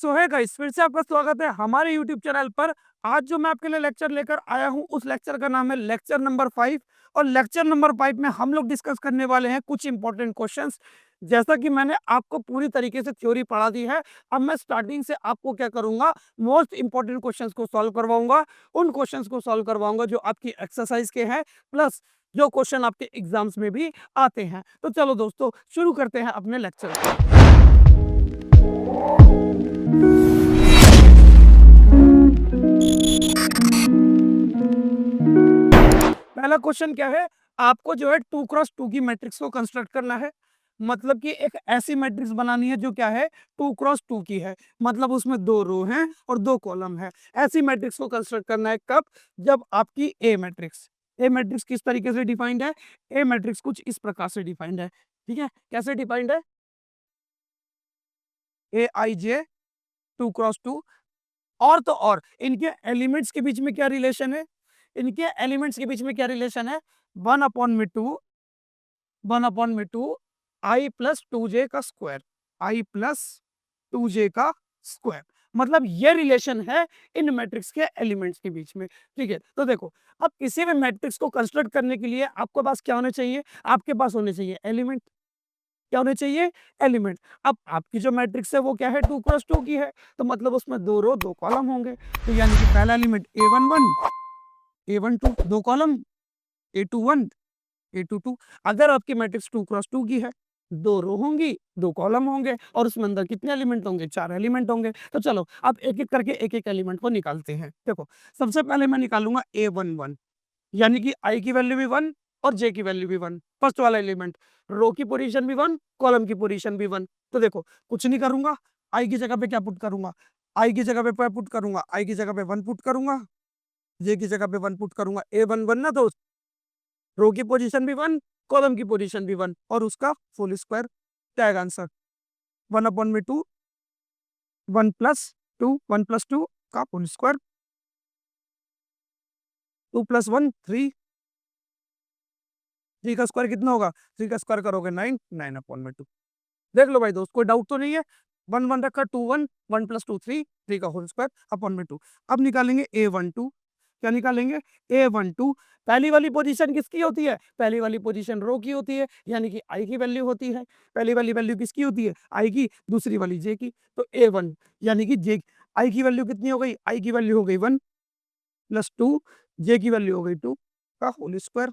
सो है गाइस, फिर से आपका स्वागत है हमारे यूट्यूब चैनल पर। आज जो मैं आपके लिए लेक्चर लेकर आया हूं, उस लेक्चर का नाम है लेक्चर नंबर 5। और लेक्चर नंबर 5 में हम लोग डिस्कस करने वाले हैं कुछ इंपॉर्टेंट क्वेश्चंस। जैसा कि मैंने आपको पूरी तरीके से थ्योरी पढ़ा दी है, अब मैं स्टार्टिंग से आपको क्या करूंगा, मोस्ट इंपॉर्टेंट क्वेश्चंस को सॉल्व करवाऊंगा। उन क्वेश्चंस को सॉल्व करवाऊंगा जो आपकी एक्सरसाइज के हैं, प्लस जो क्वेश्चन आपके एग्जाम्स में भी आते हैं। तो चलो दोस्तों, शुरू करते हैं अपने लेक्चर को। पहला क्वेश्चन क्या है, आपको जो है 2x2 की मैट्रिक्स को कंस्ट्रक्ट करना है। मतलब कि एक ऐसी मैट्रिक्स बनानी है जो क्या है, 2x2 की है। मतलब उसमें 2 रो हैं और 2 कॉलम है। ऐसी मैट्रिक्स को कंस्ट्रक्ट करना है कब, जब आपकी ए मैट्रिक्स किस तरीके से डिफाइंड है, ए मैट्रिक्स कुछ इस प्रकार से डिफाइंड है। ठीक है, कैसे डिफाइंड है, ए आई जे 2x2। और तो और इनके एलिमेंट्स के बीच में क्या रिलेशन है, इनके एलिमेंट्स के बीच में क्या रिलेशन है, 1/2 आई प्लस 2j का स्क्वायर, आई प्लस 2j का स्क्वायर। मतलब ये रिलेशन है इन मैट्रिक्स के एलिमेंट्स के बीच में। ठीक है, तो देखो, अब किसी भी मैट्रिक्स को कंस्ट्रक्ट करने के लिए आपके पास क्या होने चाहिए, आपके पास होने चाहिए एलिमेंट। क्या होने चाहिए, एलिमेंट। अब आपकी जो मैट्रिक्स है वो क्या है, 2x2 की है, तो मतलब उसमें 2 रो 2 कॉलम होंगे। तो यानी कि पहला element a11, a12, 2 column, a21, a22। अगर आपकी मैट्रिक्स 2x2 की है, 2 रो होंगी, 2 कॉलम होंगे, और उसमें अंदर कितने एलिमेंट होंगे, 4 एलिमेंट होंगे। तो चलो अब एक एक करके एक एक एलिमेंट को निकालते हैं। देखो, सबसे पहले मैं निकालूंगा a11, यानी कि आई की वैल्यू भी 1 और जे की वैल्यू भी 1। फर्स्ट वाला एलिमेंट, रो की पोजीशन भी 1, कॉलम की पोजीशन भी 1। तो देखो, कुछ नहीं करूंगा, आई की जगह पे क्या पुट करूंगा, आई की जगह पे क्या पुट करूंगा, आई की जगह पे 1 पुट करूंगा, जे की जगह पे 1 पुट करूंगा। A11 ना दोस्त, रो की पोजीशन भी 1, कॉलम की पोजीशन भी 1, और उसका फुल स्क्वायर। क्या आएगा आंसर, 1/2, 1 + 2 का फुल स्क्वायर, 2 + 1 3, 3 का स्क्वायर कितना होगा, 3 का स्क्वायर करोगे 9, 9/2। देख लो भाई दोस्त, कोई डाउट तो नहीं है। 1 1 रखा, 2 1, 1 + 2 3, 3 का होल स्क्वायर अपॉन में 2। अब निकालेंगे A12। क्या निकालेंगे, A12। पहली वाली पोजीशन किसकी होती है, पहली वाली पोजीशन रो की होती है, यानी कि आई की वैल्यू होती है। पहली वाली वैल्यू किसकी होती है, आई की, दूसरी वाली जे की। तो A1 यानी कि जे, आई की वैल्यू कितनी हो गई, आई की वैल्यू हो गई 1 + 2, जे की वैल्यू हो गई 2 का होल स्क्वायर।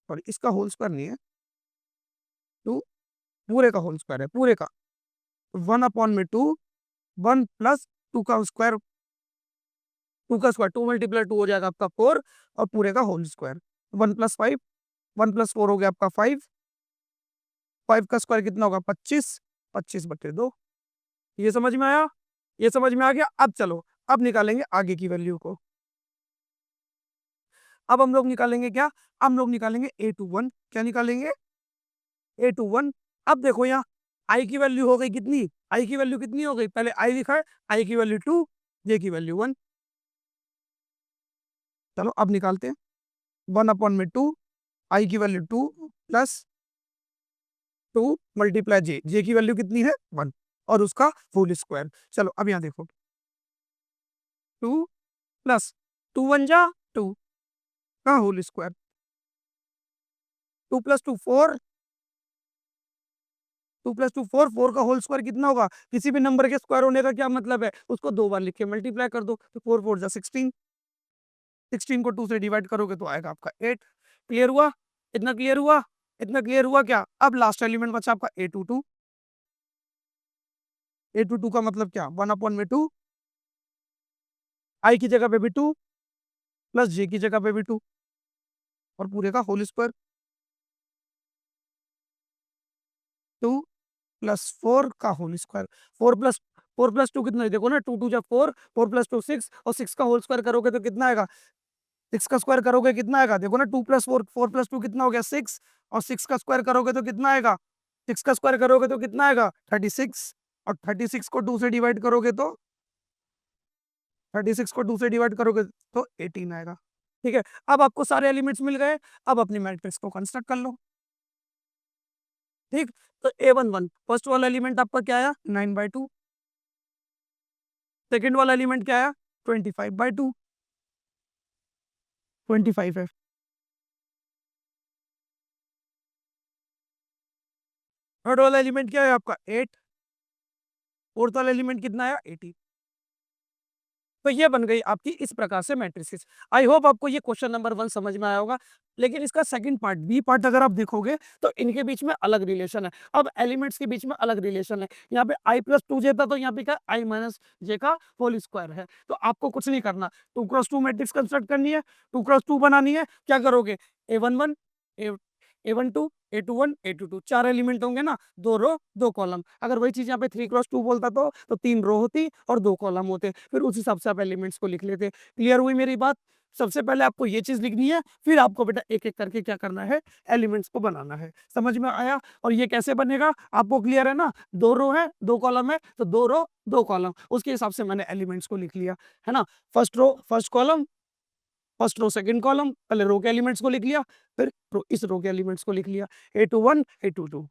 और इसका होल स्क्वायर नहीं है, 2 पूरे का होल स्क्वायर है, पूरे का। 1/2, 1 + 2 का स्क्वायर, 2 का स्क्वायर, 2 × 2 हो जाएगा आपका 4, और पूरे का होल स्क्वायर। 1 + 5, 1 + 4 हो गया आपका 5, 5 का स्क्वायर कितना होगा 25, 25/2। ये समझ में आया, ये समझ में आ गया। अब चलो, अब निकालेंगे आगे की वैल्यू को। अब हम लोग निकालेंगे क्या, हम लोग निकालेंगे A21। क्या निकालेंगे, A21। अब देखो यहाँ, आई की वैल्यू हो गई कितनी, आई की वैल्यू कितनी हो गई, पहले आई लिखा है, आई की वैल्यू 2, जे की वैल्यू 1। चलो अब निकालते हैं, 1/2, आई की वैल्यू 2 + 2 × जे, जे की वैल्यू कितनी है 1, और उसका फुल स्क्वायर। चलो अब यहाँ देखो, 2 + 2 1 जा 2 का होल स्क्वायर, 2 + 2 4, 2 + 2 4, 4 का होल स्क्वायर कितना होगा, किसी भी नंबर के स्क्वायर होने का क्या मतलब है, उसको 2 बार लिख के मल्टीप्लाई कर दो। तो 4 4 जा 16, 16 को 2 से डिवाइड करोगे तो आएगा आपका 8। क्लियर हुआ, इतना क्लियर हुआ, इतना क्लियर हुआ क्या। अब लास्ट एलिमेंट बचा आपका A22। A22 का मतलब क्या, 1/2, आई की जगह पे भी 2 प्लस जे की जगह पे भी 2, और पूरे का होल स्क्वायर, 2 + 4 का होल स्क्वायर। 4 + 2 कितना है, देखो ना, 2 2 जा 4, 4 + 2 6, और 6 का होल स्क्वायर करोगे तो कितना आएगा, 6 का स्क्वायर करोगे कितना आएगा, देखो ना, 2 + 4, 4 + 2 कितना हो गया 6, और 6 का स्क्वायर करोगे तो कितना आएगा, 6 का स्क्वायर करोगे तो कितना आएगा 36, और 36 को 2 से डिवाइड करोगे तो, 36 को 2 से डिवाइड करोगे तो 18 आएगा। ठीक है, अब आपको सारे एलिमेंट्स मिल गए। अब अपनी मैट्रिक्स को कंस्ट्रक्ट कर लो। ठीक, तो A11 फर्स्ट वाला एलिमेंट आपका क्या आया, 9/2। सेकंड वाला एलिमेंट क्या है? 25/2, 25 है। थर्ड वाला एलिमेंट क्या है आपका? 8। फोर्थ वाला एलिमेंट कितना है? 80। तो ये बन गई आपकी इस प्रकार से मैट्रिसेस। आई होप आपको ये क्वेश्चन नंबर 1 समझ में आया होगा। लेकिन इसका सेकंड पार्ट, बी पार्ट अगर आप देखोगे तो इनके बीच में अलग रिलेशन है। अब एलिमेंट्स के बीच में अलग रिलेशन है। यहाँ पे i प्लस 2j था, तो यहाँ पे क्या i माइनस जे का होल स्क्वायर है। तो आपको कुछ नहीं करना, 2x2 मैट्रिक्स कंस्ट्रक्ट करनी है, 2x2 बनानी है। क्या करोगे? a11 a12 a21 a22 4 element होंगे ना, 2 रो 2 कॉलम। अगर वही चीज यहाँ पे 3x2 बोलता तो 3 रो होती और 2 कॉलम होते, फिर उस हिसाब से आप एलिमेंट्स को लिख लेते। क्लियर हुई मेरी बात? सबसे पहले आपको ये चीज लिखनी है, फिर आपको बेटा एक एक करके क्या करना है? एलिमेंट्स को बनाना है। समझ में आया? और ये कैसे बनेगा आपको क्लियर है ना? 2 रो है 2 कॉलम है, तो 2 रो 2 कॉलम, उसके हिसाब से मैंने एलिमेंट्स को लिख लिया, है ना? First row first column, first row second column, पहले रो के एलिमेंट्स को लिख लिया, फिर इस रो के एलिमेंट्स को लिख लिया, a21 a22।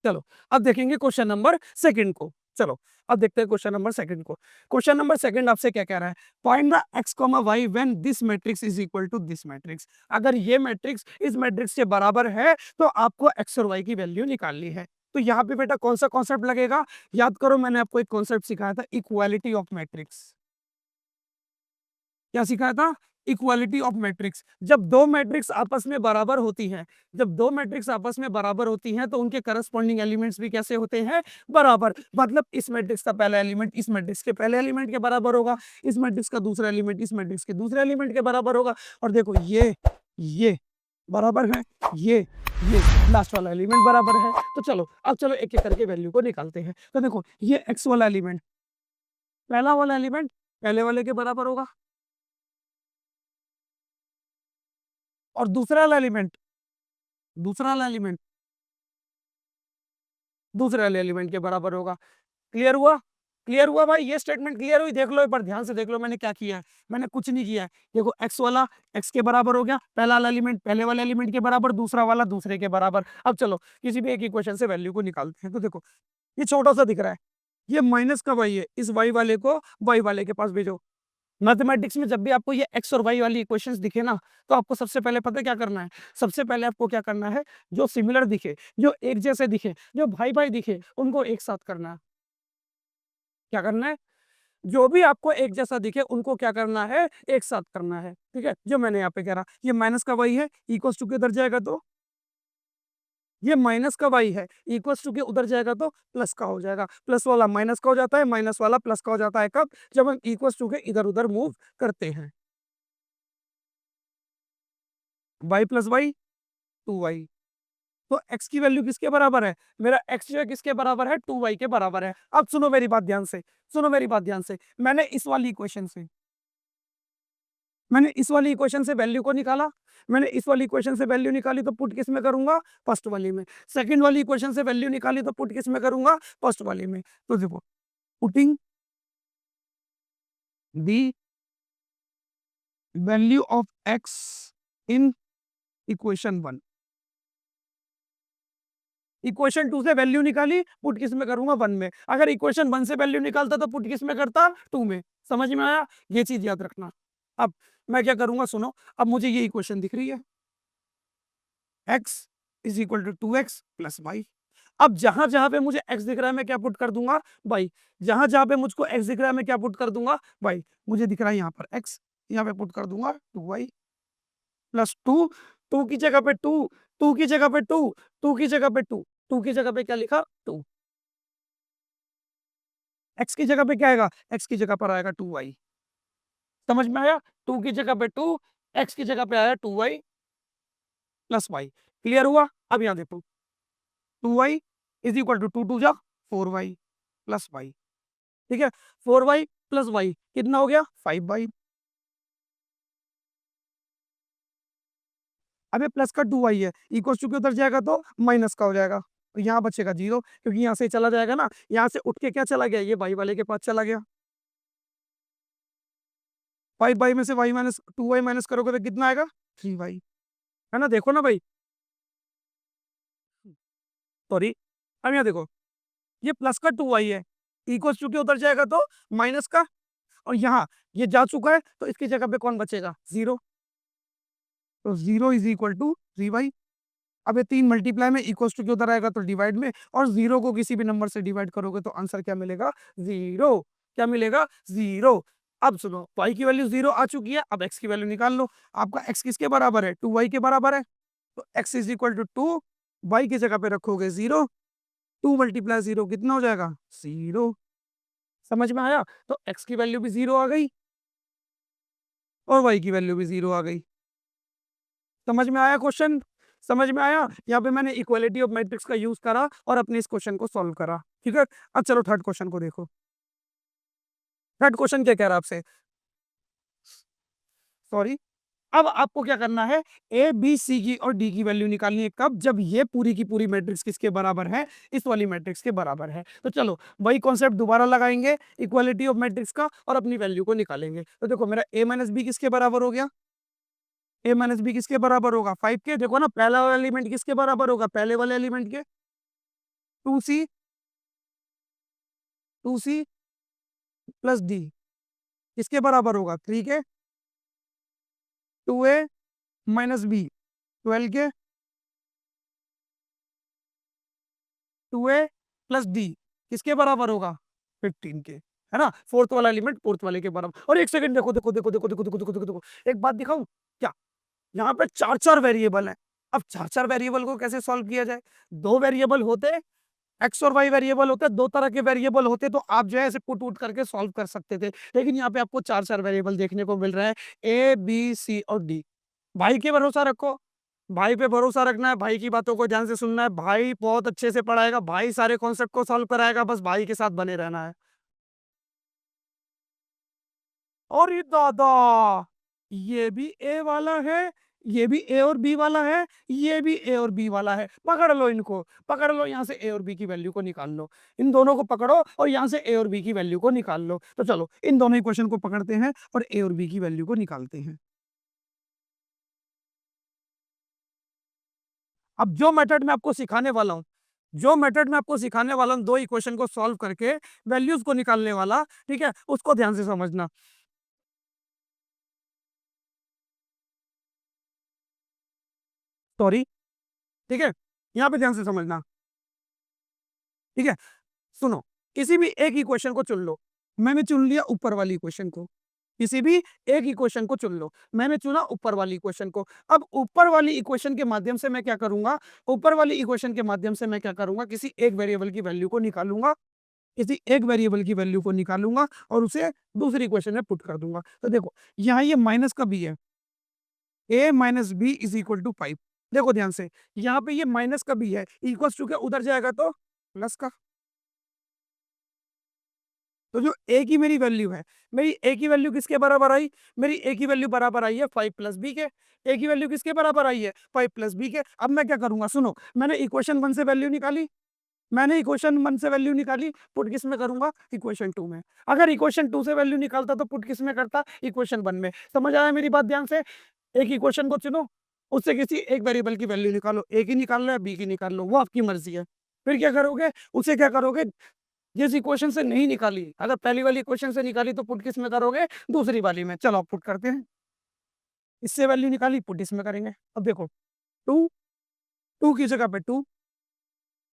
चलो अब देखेंगे क्वेश्चन नंबर सेकंड को। चलो अब देखते हैं क्वेश्चन नंबर सेकंड को। क्वेश्चन नंबर सेकंड आपसे क्या कह रहा है? Find the x, y when this matrix is equal to this matrix. अगर ये मैट्रिक्स इस मैट्रिक्स के बराबर है तो आपको x और y की वैल्यू निकालनी है। तो यहाँ पे बेटा कौन सा कॉन्सेप्ट लगेगा? याद करो, मैंने आपको एक कॉन्सेप्ट सिखाया था, इक्वालिटी ऑफ मैट्रिक्स। क्या सिखाया था? Equality of matrix. जब दो मैट्रिक्स आपस में बराबर होती हैं, जब दो मैट्रिक्स आपस में बराबर होती हैं तो उनके करस्पॉन्डिंग एलिमेंट्स भी कैसे होते हैं? बराबर। मतलब इस मैट्रिक्स का पहला एलिमेंट इस मैट्रिक्स के पहले एलिमेंट के बराबर होगा, इस मैट्रिक्स का दूसरा एलिमेंट इस मैट्रिक्स के दूसरे एलिमेंट के बराबर होगा। और देखो ये बराबर है, ये लास्ट वाला एलिमेंट बराबर है। तो चलो अब चलो एक एक करके वैल्यू को निकालते हैं। तो देखो ये एक्स वाला एलिमेंट, पहला वाला एलिमेंट पहले वाले के बराबर होगा, और दूसरा वाला एलिमेंट दूसरा वाला एलिमेंट दूसरे वाले एलिमेंट के बराबर होगा। क्लियर हुआ? क्लियर हुआ भाई? ये स्टेटमेंट क्लियर हुई? देख लो एक बार ध्यान से देख लो मैंने क्या किया है। मैंने कुछ नहीं किया है। देखो एक्स वाला एक्स के बराबर हो गया, पहला वाला एलिमेंट पहले वाले एलिमेंट के बराबर, दूसरा वाला दूसरे के बराबर। अब चलो किसी भी एक इक्वेशन से वैल्यू को निकालते हैं। तो देखो ये छोटा सा दिख रहा है, ये माइनस का वाई है, इस वाई वाले को वाई वाले के पास भेजो। मैथमेटिक्स में जब भी आपको ये एक्स और वाई वाली इक्वेशंस दिखे ना, तो आपको सबसे पहले पता है क्या करना है? सबसे पहले आपको क्या करना है? जो सिमिलर दिखे, जो एक जैसे दिखे, जो भाई भाई दिखे, उनको एक साथ करना है। क्या करना है? जो भी आपको एक जैसा दिखे उनको क्या करना है? एक साथ करना है। ठीक है, जो मैंने यहाँ पे कह रहा, ये माइनस का वाई है, इक्वल्स टू के उधर जाएगा तो ये माइनस का वाई है, इक्वल्स टू के उधर जाएगा तो प्लस का हो जाएगा। प्लस वाला माइनस का हो जाता है, माइनस वाला प्लस का हो जाता है। कब? जब हम इक्वल्स टू के इधर उधर मूव करते हैं। Y plus y 2y। तो x की वैल्यू किसके बराबर है? मेरा x जो है किसके बराबर है? 2y के बराबर है। अब सुनो मेरी बात ध्यान से, सुनो मेरी बात ध्यान से। मैंने इस वाली इक्वेशन से वैल्यू को निकाला, मैंने इस वाली इक्वेशन से वैल्यू निकाली तो पुट किस में करूंगा? फर्स्ट वाली में। सेकंड वाली इक्वेशन से वैल्यू निकाली तो पुट किस में करूंगा? फर्स्ट वाली में। तो देखो, putting the value of x in equation 1, equation 2 से वैल्यू निकाली, पुट किस में करूंगा? 1 में। अगर इक्वेशन 1 से वैल्यू निकालता तो पुट किस में करता? 2 में। समझ में आया? ये चीज याद रखना। अब मैं क्या करूंगा सुनो, अब मुझे ये इक्वेशन दिख रही है, x is equal to 2x plus y. अब जहां जहां पे मुझे x दिख रहा है मैं क्या पुट कर दूंगा? y। जहां जहां पे मुझको x दिख रहा है मैं क्या पुट कर दूंगा? y। मुझे दिख रहा है यहाँ पर x, यहाँ पे पुट कर दूंगा 2y प्लस 2। 2 की जगह पे 2, 2 की जगह पे 2, 2 की जगह पे 2, 2 की जगह पे क्या लिखा? 2। x की जगह पे क्या आएगा? x की जगह पर आएगा 2y। समझ में आया? 2 की जगह पे 2, x की जगह पे आया 2y प्लस वाई। क्लियर हुआ? अब यहाँ देखो, 2y इज इक्वल टू 2 2 जा 4y प्लस वाई। ठीक है, 4y प्लस वाई कितना हो गया? 5y। अब ये प्लस का 2y है, इक्वल टू के उधर जाएगा तो माइनस का हो जाएगा, तो यहाँ बचेगा 0, क्योंकि यहाँ से चला जाएगा ना, यहाँ से उठ के क्या चला गया? ये y वाले के पास चला गया। 5y में से y माइनस 2y माइनस करोगे तो कितना आएगा? 3y। है ना? देखो ना भाई, सॉरी। अब यहाँ देखो, ये प्लस का 2y है, इक्वल टू के उधर जाएगा तो माइनस का, और यहाँ ये जा चुका है तो इसकी जगह पे कौन बचेगा, 0। तो 0 इज इक्वल टू 3y। अब ये 3 मल्टीप्लाई में इक्वल टू के उधर आएगा तो डिवाइड में, और 0 को किसी भी नंबर से डिवाइड करोगे तो आंसर क्या मिलेगा, 0। क्या मिलेगा, 0। अब सुनो, y की वैल्यू 0 आ चुकी है, अब x की वैल्यू निकाल लो। आपका x किसके बराबर है, 2y के बराबर है। तो x is equal to 2, y की जगह पे रखोगे 0, 2 मल्टीप्लाई 0 कितना हो जाएगा, 0। समझ में आया। तो x की वैल्यू भी 0 आ गई और y की वैल्यू भी 0 आ गई। समझ में आया क्वेश्चन, समझ में आया। यहाँ पे मैंने इक्वालिटी ऑफ मैट्रिक्स का यूज करा और अपने इस क्वेश्चन को सॉल्व करा। ठीक है, अब चलो थर्ड क्वेश्चन को देखो। थर्ड क्वेश्चन क्या कह रहा है आपसे, सॉरी, अब आपको क्या करना है, ए बी सी की और डी की वैल्यू निकालनी है। कब, जब ये पूरी की पूरी मैट्रिक्स किसके बराबर है, इस वाली मैट्रिक्स के बराबर है। तो चलो वही कॉन्सेप्ट दोबारा लगाएंगे, इक्वालिटी ऑफ मैट्रिक्स का, और अपनी वैल्यू को निकालेंगे। तो देखो मेरा ए माइनस बी किसके बराबर हो गया, ए माइनस बी किसके बराबर होगा, 5 के। देखो ना, पहला वाला एलिमेंट किसके बराबर होगा, पहले वाले एलिमेंट के, 2c, 2c प्लस डी किसके बराबर होगा, 3 के। 2a माइनस बी 12 के, 2a प्लस डी किसके बराबर होगा, 15 के, है ना। फोर्थ वाला एलिमेंट फोर्थ वाले के बराबर। और एक सेकंड, देखो देखो देखो देखो देखो देखो देखो देखो देखो, एक बात दिखाऊं क्या, यहाँ पे चार चार वेरिएबल है। अब चार चार वेरिएबल को कैसे सॉल्व किया जाए, दो वेरिएबल होते, एक्स और वाई वेरिएबल होते, दो तरह के वेरिएबल होते तो आप जो है ऐसे पुट उट करके सॉल्व कर सकते थे। लेकिन यहाँ पे आपको चार चार वेरिएबल देखने को मिल रहा है, ए बी सी और डी। भाई के भरोसा रखो, भाई पे भरोसा रखना है, भाई की बातों को ध्यान से सुनना है, भाई बहुत अच्छे से पढ़ाएगा, भाई सारे कॉन्सेप्ट को सॉल्व कराएगा, बस भाई के साथ बने रहना है। और ये दादा, ये भी ए वाला है, ये भी ए और बी वाला है, ये भी ए और बी वाला है। पकड़ लो इनको, पकड़ लो, यहाँ से ए और बी की वैल्यू को निकाल लो। इन दोनों को पकड़ो और यहाँ से ए और बी की वैल्यू को निकाल लो। तो चलो इन दोनों इक्वेशन को पकड़ते हैं और ए और बी की वैल्यू को निकालते हैं। अब जो मेथड मैं आपको सिखाने वाला हूँ, जो मेथड मैं आपको सिखाने वाला हूँ, दो इक्वेशन को सॉल्व करके वैल्यूज को निकालने वाला, ठीक है, उसको ध्यान से समझना। सॉरी, ठीक है, यहाँ पे ध्यान से समझना। ठीक है, सुनो, किसी भी एक इक्वेशन को चुन लो। मैंने चुन लिया ऊपर वाली इक्वेशन को, किसी भी एक इक्वेशन को चुन लो। मैंने चुना ऊपर वाली इक्वेशन को। अब ऊपर वाली इक्वेशन के माध्यम से मैं क्या करूंगा, ऊपर वाली इक्वेशन के माध्यम से मैं क्या करूंगा, किसी एक वेरिएबल की वैल्यू को निकालूंगा, किसी एक वेरिएबल की वैल्यू को निकालूंगा और उसे दूसरी इक्वेशन में पुट कर दूंगा। तो देखो यहाँ ये माइनस का बी है, A minus B is equal to 5। देखो ध्यान से, यहाँ पे ये माइनस का बी है, इक्वल टू के उधर जाएगा तो प्लस का। तो जो ए की मेरी वैल्यू है, मेरी ए की वैल्यू किसके बराबर आई, मेरी ए की वैल्यू बराबर आई है 5 प्लस बी के। ए की वैल्यू किसके बराबर आई है, 5 प्लस बी के। अब मैं क्या करूंगा, सुनो, मैंने इक्वेशन 1 से वैल्यू निकाली, मैंने इक्वेशन 1 से वैल्यू निकाली, पुट किस में करूंगा, इक्वेशन 2 में। अगर इक्वेशन 2 से वैल्यू निकालता तो पुट किस में करता, इक्वेशन 1 में। समझ आया मेरी बात ध्यान से। एक इक्वेशन को चुनो, उससे किसी एक वेरिएबल की वैल्यू निकालो, ए की निकाल लो या बी की निकाल लो, वो आपकी मर्जी है। फिर क्या करोगे, उसे क्या करोगे, जिस इक्वेशन से नहीं निकाली, अगर पहली वाली इक्वेशन से निकाली तो पुट किस में करोगे, दूसरी वाली में। चलो आप पुट करते हैं, इससे वैल्यू निकाली, पुट इसमें करेंगे। अब देखो, टू, टू की जगह पे टू,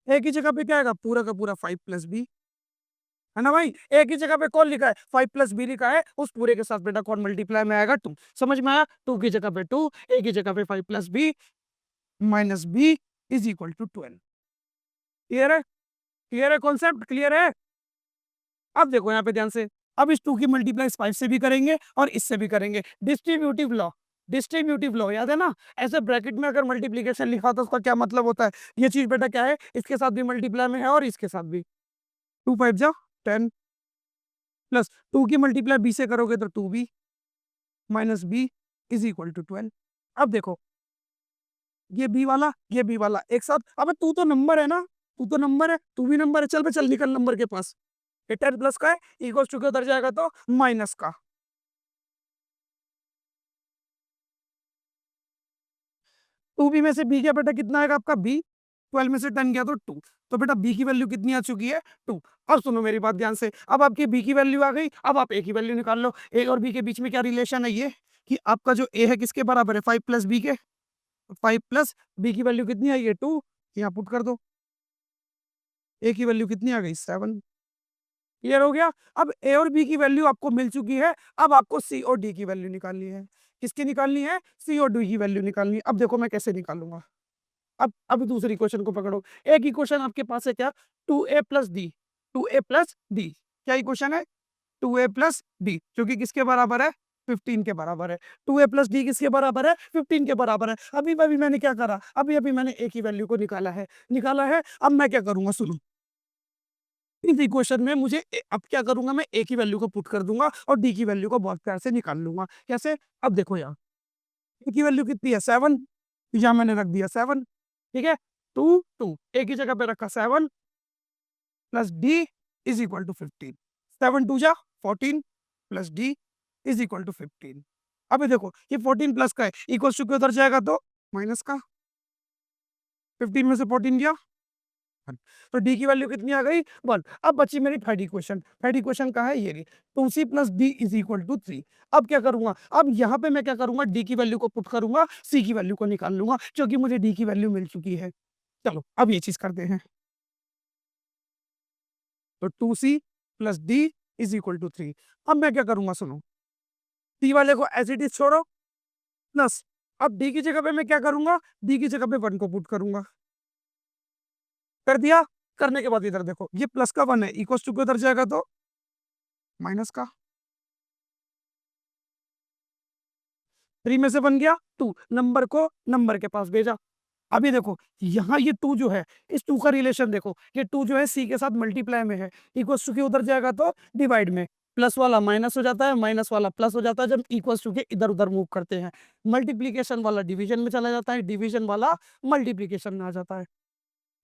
ए की जगह पे क्या आएगा, पूरा का पूरा 5 प्लस बी, है ना भाई। ए की जगह पे कौन लिखा है, 5 प्लस बी लिखा है, उस पूरे के साथ बेटा कौन मल्टीप्लाई में आएगा, टू। समझ में आया, टू की जगह पे टू, ए की जगह पे 5 plus b minus B is equal to 12। Clear है, क्लियर है, कॉन्सेप्ट क्लियर है। अब देखो यहाँ पे ध्यान से, अब इस टू की मल्टीप्लाई इस 5 से भी करेंगे और इससे भी करेंगे। डिस्ट्रीब्यूटिव लॉ, डिस्ट्रीब्यूटिव लॉ याद है ना। ऐसे ब्रैकेट में अगर मल्टीप्लीकेशन लिखा होता है उसका क्या मतलब होता है, ये चीज बेटा क्या है, इसके साथ भी मल्टीप्लाई में है और इसके साथ भी। 2 5 जा 10 प्लस टू की मल्टीप्लाई बी से करोगे तो 2b minus B is equal to 12। अब देखो, ये बी वाला एक साथ, अबे तू तो नंबर है ना, तू तो नंबर है, तू भी नंबर है, चल बे चल निकल नंबर के पास। ये 10 प्लस का है, इक्वल टू के उधर जाएगा तो माइनस का। टू बी में से बी क्या बेटा कितना आएगा आपका, बी, 12 में से 10 गया तो 2। तो बेटा बी की वैल्यू कितनी आ चुकी है? 2। अब सुनो मेरी बात ध्यान से, अब आपकी बी की वैल्यू आ गई, अब आप ए की वैल्यू निकाल लो। ए और बी के बीच में क्या रिलेशन है ये, कि आपका जो ए है किसके बराबर है? 5 प्लस बी के। 5 प्लस बी की वैल्यू कितनी आई है? 2। यहाँ पुट कर दो। ए की वैल्यू कितनी आ गई? 7। क्लियर हो गया? अब ए और बी की वैल्यू आपको मिल चुकी है, अब आपको सी और डी की वैल्यू निकालनी है। किसकी निकालनी है? सी और डी की वैल्यू निकालनी है। अब देखो मैं कैसे निकालूंगा। अब दूसरी क्वेश्चन को पकड़ो। एक ही क्वेश्चन आपके पास है क्या? 2a plus D. 2a plus D क्या इक्वेशन है? 2a प्लस डी जो कि किसके बराबर है? 15 के बराबर है। 2a प्लस डी किसके बराबर है? 15 के बराबर है। अभी अभी मैंने क्या करा? अभी अभी मैंने ए की वैल्यू को निकाला है। अब मैं क्या करूंगा सुनो, इस इक्वेशन में अब क्या करूंगा, मैं ए की वैल्यू को पुट कर दूंगा और डी की वैल्यू को बहुत प्यार से निकाल लूंगा। कैसे? अब देखो यार, ए की वैल्यू कितनी है? 7। यहाँ मैंने रख दिया 7। ठीक है, 2 ए की जगह पे रखा 7 plus d is equal to 15। 7 2 जा 14 plus d is equal to 15। अभी देखो ये 14 प्लस का है, इक्वल टू के उधर जाएगा तो माइनस का। 15 में से 14 गया 1। तो डी की वैल्यू कितनी आ गई? 1। अब बची मेरी थर्ड इक्वेशन। थर्ड इक्वेशन कहाँ है? ये रही। 2c plus d is equal to 3। अब क्या करूंगा? अब यहाँ पे मैं क्या करूंगा? डी की वैल्यू को पुट करूंगा, सी की वैल्यू को निकाल लूंगा, क्योंकि मुझे डी की वैल्यू मिल चुकी है। चलो अब ये चीज करते हैं। तो 2c plus d is equal to 3। अब मैं क्या करूंगा सुनो, डी वाले को एज इट इज छोड़ो, प्लस अब डी की जगह पे मैं क्या करूंगा? डी की जगह पे 1 को पुट करूंगा। कर दिया। करने के बाद इधर देखो, ये प्लस का 1 है, इक्वल टू के उधर जाएगा तो माइनस का। 3 में से बन गया 2, नंबर को नंबर के पास भेजा। अभी देखो यहाँ ये 2 जो है, इस 2 का रिलेशन देखो, ये 2 जो है सी के साथ मल्टीप्लाई में है, इक्वल टू के उधर जाएगा तो डिवाइड में। प्लस वाला माइनस हो जाता है, माइनस वाला प्लस हो जाता है जब इक्वल टू के इधर उधर मूव करते हैं। मल्टीप्लीकेशन वाला डिवीजन में चला जाता है, डिवीजन वाला मल्टीप्लीकेशन में आ जाता है।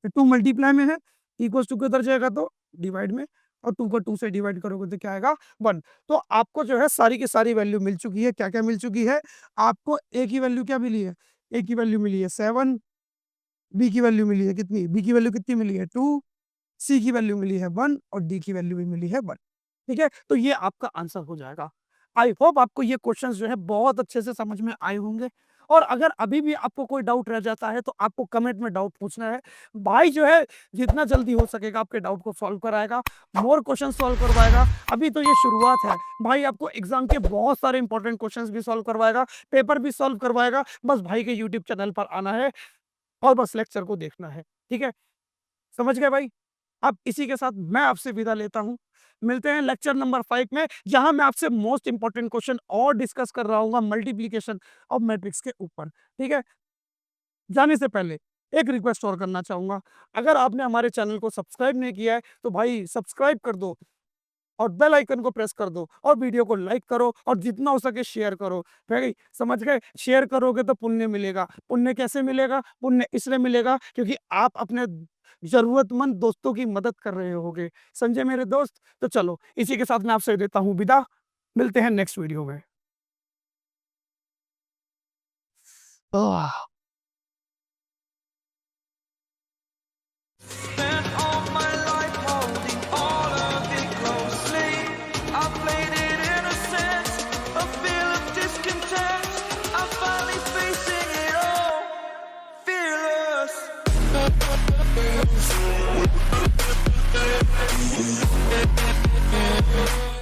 2 मल्टीप्लाई में है, इक्वल टू के उधर जाएगा तो डिवाइड में, और 2 को 2 से डिवाइड करोगे तो क्या आएगा? 1। तो आपको जो है सारी की सारी वैल्यू मिल चुकी है। क्या क्या मिल चुकी है आपको? ए की वैल्यू क्या मिली है? ए की वैल्यू मिली है 7। बी की वैल्यू मिली है कितनी? बी की वैल्यू कितनी मिली है? 2। सी की वैल्यू मिली है 1 और डी की वैल्यू भी मिली है 1। ठीक है, तो ये आपका आंसर हो जाएगा। आई होप आपको ये क्वेश्चंस जो है बहुत अच्छे से समझ में आए होंगे। और अगर अभी भी आपको कोई डाउट रह जाता है तो आपको कमेंट में डाउट पूछना है। भाई जो है जितना जल्दी हो सकेगा आपके डाउट को सॉल्व कराएगा, मोर क्वेश्चन सॉल्व करवाएगा। अभी तो ये शुरुआत है भाई, आपको एग्जाम के बहुत सारे इंपॉर्टेंट क्वेश्चंस भी सॉल्व करवाएगा, पेपर भी सॉल्व करवाएगा। बस भाई के यूट्यूब चैनल पर आना है और बस लेक्चर को देखना है। ठीक है, समझ गए भाई? अब इसी के साथ मैं आपसे विदा लेता हूँ। मिलते हैं लेक्चर नंबर 5 में, जहां मैं आपसे मोस्ट इंपॉर्टेंट क्वेश्चन और डिस्कस कर रहा हूँ मल्टीप्लिकेशन ऑफ मैट्रिक्स के ऊपर। ठीक है, जाने से पहले एक रिक्वेस्ट और करना चाहूंगा, अगर आपने हमारे चैनल को सब्सक्राइब नहीं किया है तो भाई सब्सक्राइब कर दो और बेल आइकन को प्रेस कर दो और वीडियो को लाइक करो और जितना हो सके शेयर करो। भाई समझ गए? शेयर करोगे तो पुण्य मिलेगा। पुण्य कैसे मिलेगा? पुण्य इसलिए मिलेगा क्योंकि आप अपने जरूरतमंद दोस्तों की मदद कर रहे होगे। समझे मेरे दोस्त? तो चलो इसी के साथ मैं आपसे देता हूँ विदा। मिलते हैं नेक्स्ट वीडियो में।